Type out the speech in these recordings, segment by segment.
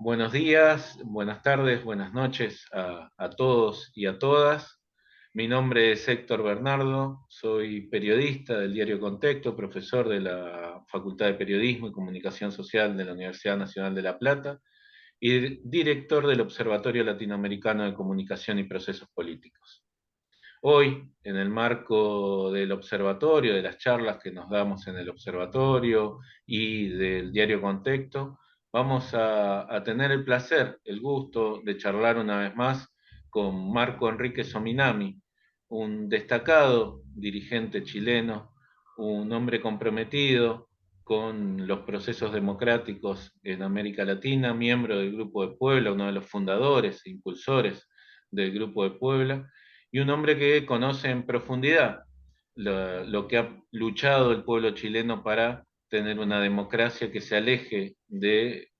Buenos días, buenas tardes, buenas noches a todos y a todas. Mi nombre es Héctor Bernardo, soy periodista del diario Contexto, profesor de la Facultad de Periodismo y Comunicación Social de la Universidad Nacional de La Plata y director del Observatorio Latinoamericano de Comunicación y Procesos Políticos. Hoy, en el marco del observatorio, de las charlas que nos damos en el observatorio y del diario Contexto, vamos a tener el placer, el gusto de charlar una vez más con Marco Enrique Sominami, un destacado dirigente chileno, un hombre comprometido con los procesos democráticos en América Latina, miembro del Grupo de Puebla, uno de los fundadores e impulsores del Grupo de Puebla, y un hombre que conoce en profundidad lo que ha luchado el pueblo chileno para tener una democracia que se aleje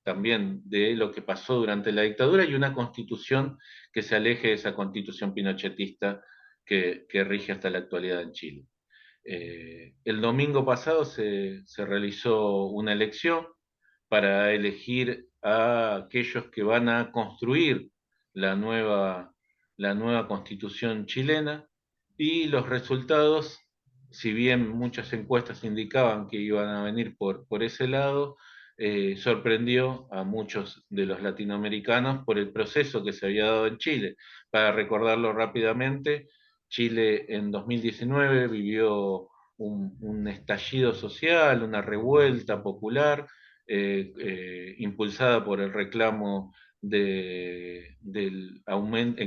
también de lo que pasó durante la dictadura y una constitución que se aleje de esa constitución pinochetista que rige hasta la actualidad en Chile. El domingo pasado se realizó una elección para elegir a aquellos que van a construir la nueva, la nueva constitución chilena y los resultados, si bien muchas encuestas indicaban que iban a venir por ese lado, sorprendió a muchos de los latinoamericanos por el proceso que se había dado en Chile. Para recordarlo rápidamente, Chile en 2019 vivió un estallido social, una revuelta popular, impulsada por el reclamo en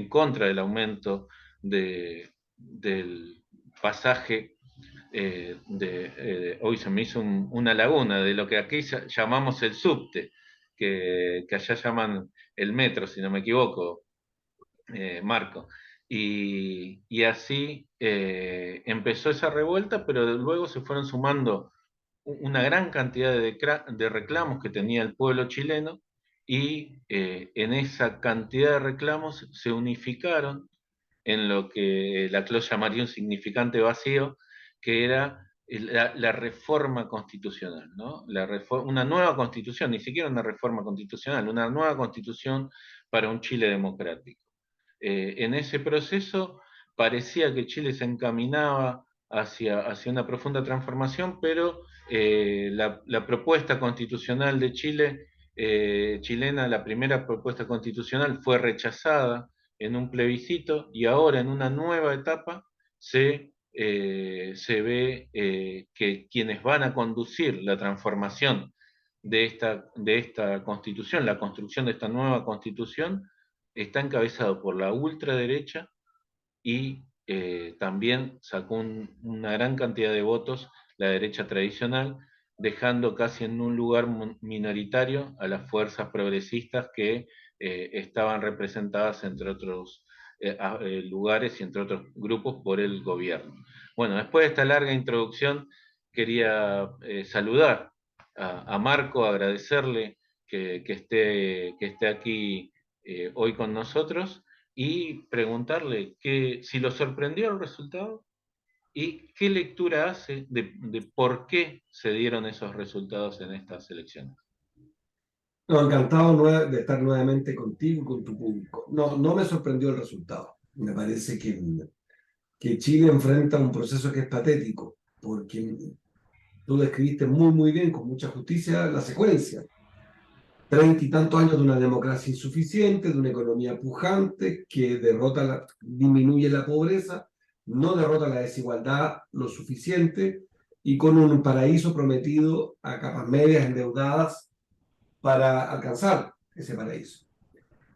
contra del aumento del pasaje hoy se me hizo una laguna, de lo que aquí llamamos el subte, que allá llaman el metro, si no me equivoco, Marco. Y así empezó esa revuelta, pero luego se fueron sumando una gran cantidad de reclamos que tenía el pueblo chileno y en esa cantidad de reclamos se unificaron en lo que Laclau llamaría un significante vacío, que era la reforma constitucional, ¿no? Una nueva constitución, ni siquiera una reforma constitucional, una nueva constitución para un Chile democrático. En ese proceso parecía que Chile se encaminaba hacia una profunda transformación, pero la propuesta constitucional de Chile, chilena, la primera propuesta constitucional fue rechazada en un plebiscito y ahora en una nueva etapa se ve que quienes van a conducir la transformación de esta constitución, la construcción de esta nueva constitución, está encabezado por la ultraderecha y también sacó una gran cantidad de votos la derecha tradicional, dejando casi en un lugar minoritario a las fuerzas progresistas que estaban representadas entre otros lugares y entre otros grupos por el gobierno. Bueno, después de esta larga introducción, quería saludar a Marco, agradecerle que esté aquí hoy con nosotros y preguntarle si lo sorprendió el resultado y qué lectura hace de por qué se dieron esos resultados en estas elecciones. No, encantado de estar nuevamente contigo y con tu público. No, no me sorprendió el resultado. Me parece que Chile enfrenta un proceso que es patético, porque tú describiste muy, muy bien, con mucha justicia, la secuencia. 30 y tantos años de una democracia insuficiente, de una economía pujante que disminuye la pobreza, no derrota la desigualdad lo suficiente y con un paraíso prometido a capas medias endeudadas para alcanzar ese paraíso.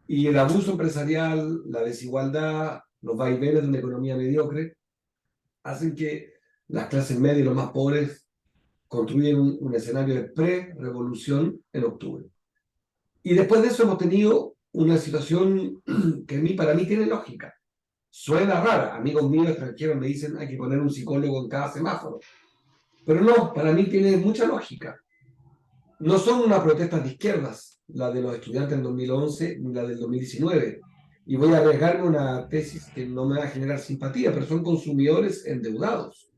Y el abuso empresarial, la desigualdad, los vaivenes de una economía mediocre, hacen que las clases medias y los más pobres construyen un escenario de pre-revolución en octubre. Y después de eso hemos tenido una situación que para mí tiene lógica. Suena rara. Amigos míos extranjeros me dicen hay que poner un psicólogo en cada semáforo. Pero no, para mí tiene mucha lógica. No son unas protestas de izquierdas, la de los estudiantes en 2011 ni la del 2019. Y voy a arriesgarme una tesis que no me va a generar simpatía, pero son consumidores endeudados.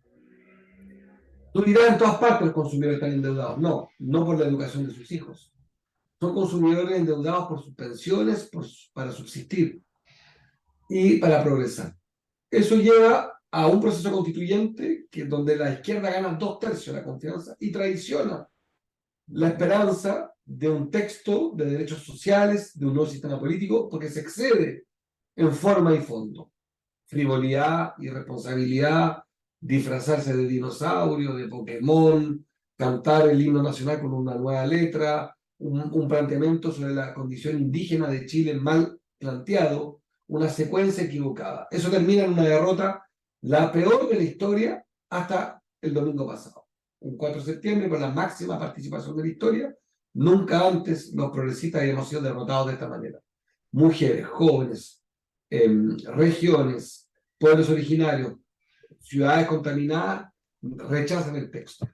Tú dirás, en todas partes los consumidores están endeudados. No, no por la educación de sus hijos, son consumidores endeudados por sus pensiones, para subsistir y para progresar. Eso lleva a un proceso constituyente donde la izquierda gana 2/3 de la confianza y traiciona la esperanza de un texto de derechos sociales, de un nuevo sistema político, porque se excede en forma y fondo. Frivolidad, irresponsabilidad, disfrazarse de dinosaurio, de Pokémon, cantar el himno nacional con una nueva letra, un planteamiento sobre la condición indígena de Chile mal planteado, una secuencia equivocada. Eso termina en una derrota, la peor de la historia hasta el domingo pasado. Un 4 de septiembre con la máxima participación de la historia. Nunca antes los progresistas habíamos sido derrotados de esta manera. Mujeres, jóvenes, regiones, pueblos originarios, ciudades contaminadas, rechazan el texto.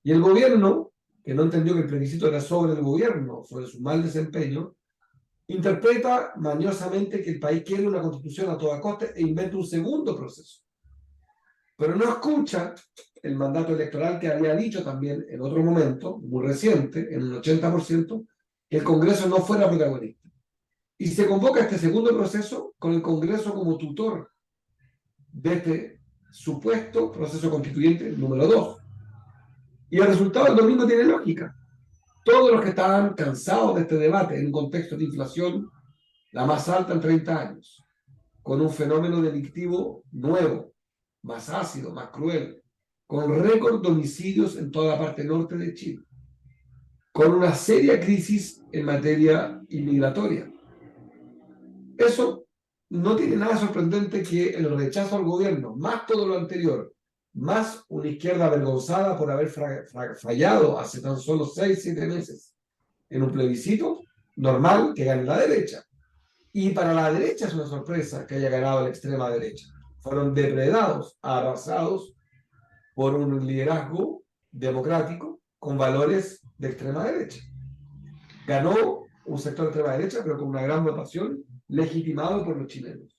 Y el gobierno, que no entendió que el plebiscito era sobre el gobierno, sobre su mal desempeño, interpreta mañosamente que el país quiere una constitución a toda costa e inventa un segundo proceso. Pero no escucha el mandato electoral que había dicho también en otro momento, muy reciente, en un 80%, que el Congreso no fuera protagonista. Y se convoca este segundo proceso con el Congreso como tutor de este supuesto proceso constituyente número 2. Y el resultado del domingo tiene lógica. Todos los que estaban cansados de este debate en un contexto de inflación, la más alta en 30 años, con un fenómeno delictivo nuevo, más ácido, más cruel, con récord de homicidios en toda la parte norte de Chile, con una seria crisis en materia inmigratoria. Eso no tiene nada sorprendente que el rechazo al gobierno, más todo lo anterior, más una izquierda avergonzada por haber fallado hace tan solo 6-7 meses en un plebiscito, normal que gane la derecha. Y para la derecha es una sorpresa que haya ganado la extrema derecha. Fueron depredados, arrasados por un liderazgo democrático con valores de extrema derecha. Ganó un sector de extrema derecha, pero con una gran votación, legitimado por los chilenos.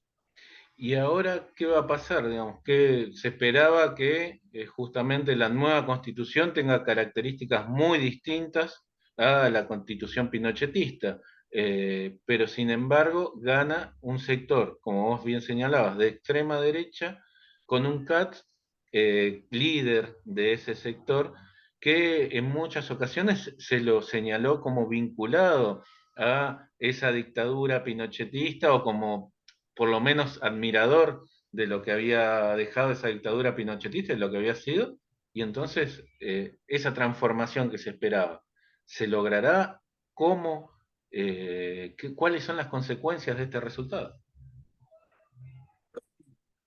¿Y ahora qué va a pasar? Digamos, que se esperaba que justamente la nueva constitución tenga características muy distintas a la constitución pinochetista, pero sin embargo gana un sector, como vos bien señalabas, de extrema derecha, con un Katz líder de ese sector, que en muchas ocasiones se lo señaló como vinculado a esa dictadura pinochetista o como por lo menos admirador de lo que había dejado esa dictadura pinochetista, de lo que había sido, y entonces esa transformación que se esperaba, ¿se logrará? ¿Cómo? ¿Cuáles son las consecuencias de este resultado?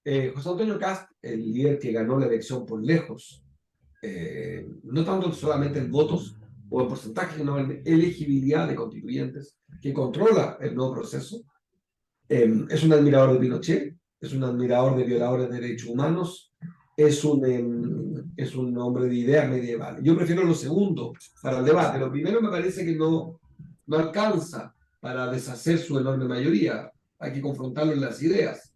José Antonio Kast, el líder que ganó la elección por lejos, no tanto solamente en votos o en porcentaje, sino en elegibilidad de constituyentes, que controla el nuevo proceso, es un admirador de Pinochet, es un admirador de violadores de derechos humanos, es un hombre de ideas medievales. Yo prefiero lo segundo para el debate. Lo primero me parece que no alcanza para deshacer su enorme mayoría. Hay que confrontarlo en las ideas.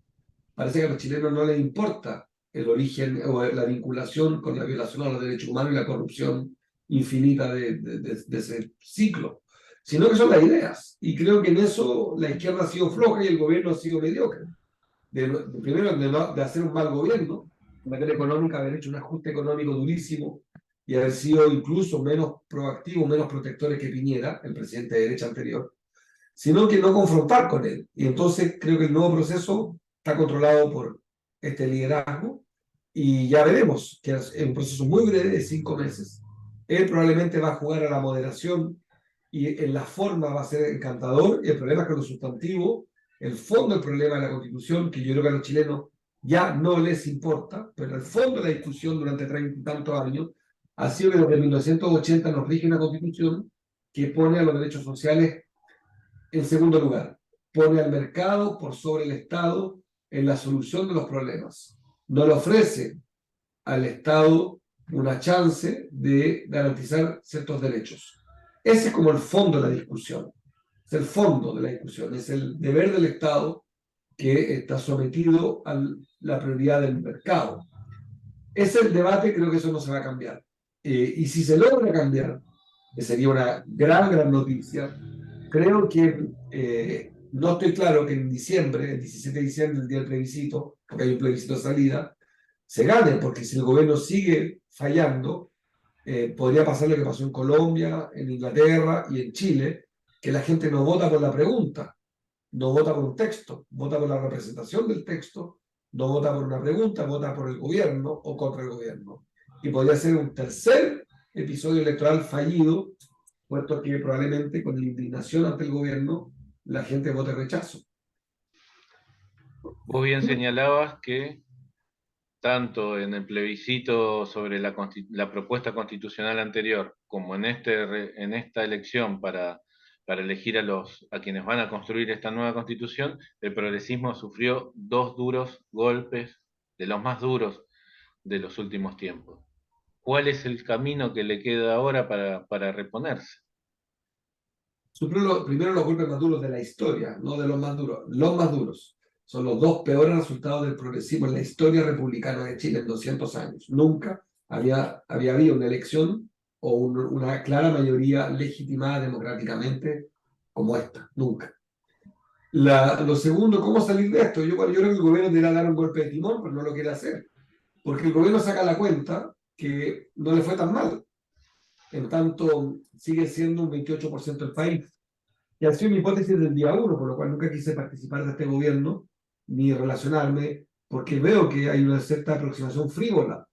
Parece que a los chilenos no les importa el origen o la vinculación con la violación a los derechos humanos y la corrupción infinita de ese ciclo, sino que son las ideas. Y creo que en eso la izquierda ha sido floja y el gobierno ha sido mediocre. Primero, de hacer un mal gobierno, en materia económica, haber hecho un ajuste económico durísimo y haber sido incluso menos proactivo, menos protectores que Piñera, el presidente de derecha anterior, sino que no confrontar con él. Y entonces creo que el nuevo proceso está controlado por este liderazgo y ya veremos que es un proceso muy breve de 5 meses. Él probablemente va a jugar a la moderación y en la forma va a ser encantador, y el problema es que lo sustantivo, el fondo del problema de la Constitución, que yo creo que a los chilenos ya no les importa, pero el fondo de la discusión durante 30 y tantos años ha sido que desde 1980 nos rige una Constitución que pone a los derechos sociales en segundo lugar, pone al mercado por sobre el Estado en la solución de los problemas. No le ofrece al Estado una chance de garantizar ciertos derechos. Ese es como el fondo de la discusión. Es el fondo de la discusión. Es el deber del Estado que está sometido a la prioridad del mercado. Ese es el debate, creo que eso no se va a cambiar. Y si se logra cambiar, que sería una gran noticia. Creo que no estoy claro que en diciembre, el 17 de diciembre, el día del plebiscito, porque hay un plebiscito de salida, se gane, porque si el gobierno sigue fallando, podría pasar lo que pasó en Colombia, en Inglaterra y en Chile, que la gente no vota por la pregunta, no vota por un texto, vota por la representación del texto, no vota por una pregunta, vota por el gobierno o contra el gobierno. Y podría ser un tercer episodio electoral fallido, puesto que probablemente con la indignación ante el gobierno la gente vote rechazo. Vos bien señalabas que tanto en el plebiscito sobre la propuesta constitucional anterior como en esta elección para elegir a quienes van a construir esta nueva constitución, el progresismo sufrió dos duros golpes, de los más duros de los últimos tiempos. ¿Cuál es el camino que le queda ahora para reponerse? Primero los golpes más duros de la historia, no de los más duros. Los más duros son los dos peores resultados del progresismo en la historia republicana de Chile en 200 años. Nunca había habido una elección o una clara mayoría legitimada democráticamente como esta. Nunca. Lo segundo, ¿cómo salir de esto? Yo creo que el gobierno debería dar un golpe de timón, pero no lo quiere hacer. Porque el gobierno saca la cuenta que no le fue tan mal. En tanto, sigue siendo un 28% del país. Y ha sido mi hipótesis del día uno, por lo cual nunca quise participar de este gobierno ni relacionarme, porque veo que hay una cierta aproximación frívola.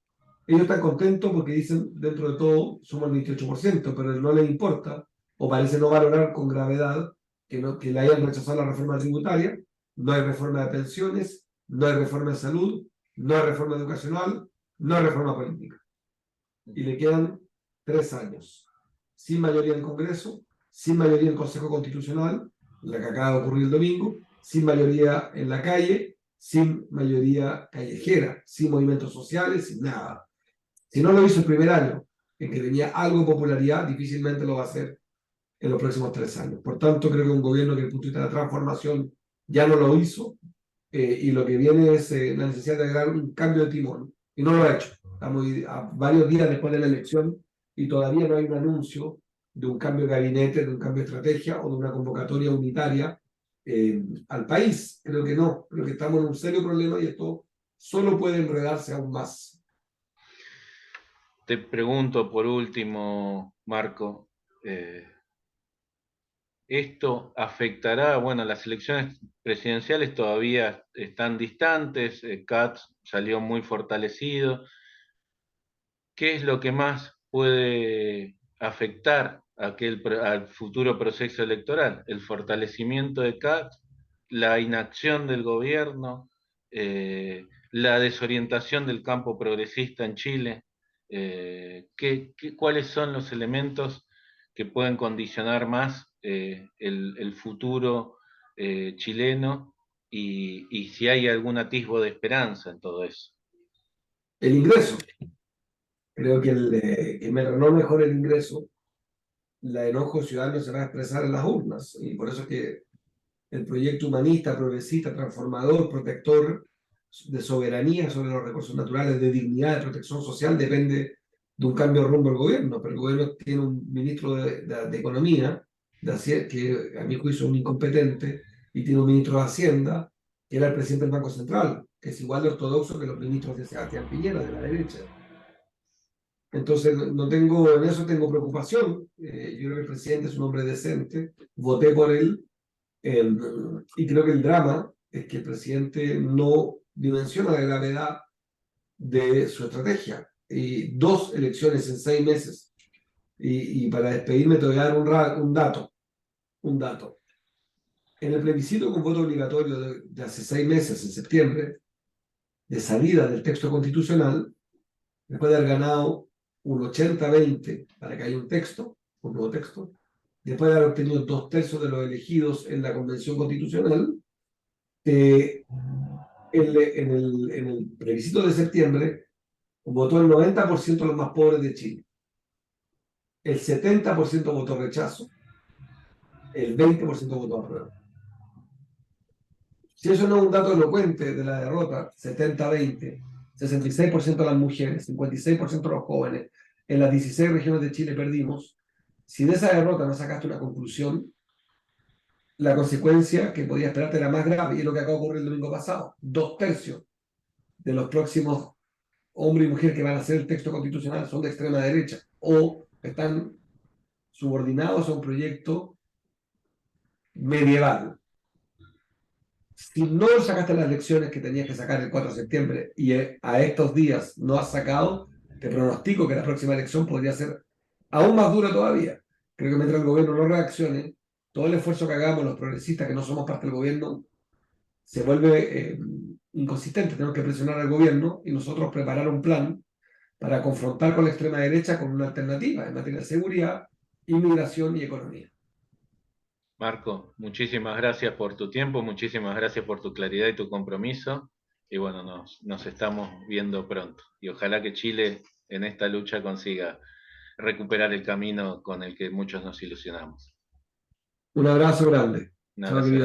Ellos están contentos porque dicen, dentro de todo, somos el 28%, pero no les importa, o parece no valorar con gravedad, que le hayan rechazado la reforma tributaria. No hay reforma de pensiones, no hay reforma de salud, no hay reforma educacional, no hay reforma política. Y le quedan 3 años, sin mayoría en el Congreso, sin mayoría en el Consejo Constitucional, la que acaba de ocurrir el domingo, sin mayoría en la calle, sin mayoría callejera, sin movimientos sociales, sin nada. Si no lo hizo el primer año, en que tenía algo de popularidad, difícilmente lo va a hacer en los próximos 3 años. Por tanto, creo que un gobierno que desde el punto de vista de la transformación ya no lo hizo, y lo que viene es la necesidad de dar un cambio de timón, y no lo ha hecho. Estamos a varios días después de la elección y todavía no hay un anuncio de un cambio de gabinete, de un cambio de estrategia o de una convocatoria unitaria al país. Creo que no, creo que estamos en un serio problema y esto solo puede enredarse aún más. Te pregunto por último, Marco, ¿esto afectará? Bueno, las elecciones presidenciales todavía están distantes, Katz salió muy fortalecido. ¿Qué es lo que más puede afectar al futuro proceso electoral? ¿El fortalecimiento de Katz, la inacción del gobierno, la desorientación del campo progresista en Chile? ¿Cuáles son los elementos que pueden condicionar más el futuro chileno y si hay algún atisbo de esperanza en todo eso? El ingreso, creo que no mejor el ingreso, la enojo ciudadano se va a expresar en las urnas, y por eso es que el proyecto humanista, progresista, transformador, protector de soberanía sobre los recursos naturales, de dignidad, de protección social, depende de un cambio de rumbo del gobierno. Pero el gobierno tiene un ministro de Economía, que a mi juicio es un incompetente, y tiene un ministro de Hacienda, que era el presidente del Banco Central, que es igual de ortodoxo que los ministros de Sebastián Piñera, de la derecha. Entonces, no tengo, en eso tengo preocupación. Yo creo que el presidente es un hombre decente, voté por él, y creo que el drama es que el presidente no dimensiona la gravedad de su estrategia. Y 2 elecciones en 6 meses. Y para despedirme te voy a dar un dato. Un dato. En el plebiscito con voto obligatorio de hace 6 meses, en septiembre, de salida del texto constitucional, después de haber ganado un 80-20 para que haya un nuevo texto, después de haber obtenido 2/3 de los elegidos en la Convención Constitucional, en el plebiscito de septiembre votó el 90% de los más pobres de Chile, el 70% votó rechazo, el 20% votó aprueba. Si eso no es un dato elocuente de la derrota, 70-20, 66% de las mujeres, 56% de los jóvenes, en las 16 regiones de Chile perdimos, Si de esa derrota no sacaste una conclusión, la consecuencia que podía esperarte era más grave, y es lo que acaba de ocurrir el domingo pasado. 2/3 de los próximos hombres y mujeres que van a hacer el texto constitucional son de extrema derecha o están subordinados a un proyecto medieval. Si no sacaste las lecciones que tenías que sacar el 4 de septiembre y a estos días no has sacado, te pronostico que la próxima elección podría ser aún más dura todavía. Creo que mientras el gobierno no reaccione, todo el esfuerzo que hagamos los progresistas que no somos parte del gobierno se vuelve inconsistente. Tenemos que presionar al gobierno y nosotros preparar un plan para confrontar con la extrema derecha con una alternativa en materia de seguridad, inmigración y economía. Marco, muchísimas gracias por tu tiempo, muchísimas gracias por tu claridad y tu compromiso. Y bueno, nos estamos viendo pronto. Y ojalá que Chile en esta lucha consiga recuperar el camino con el que muchos nos ilusionamos. Un abrazo grande. Un Chao, abrazo querido. grande.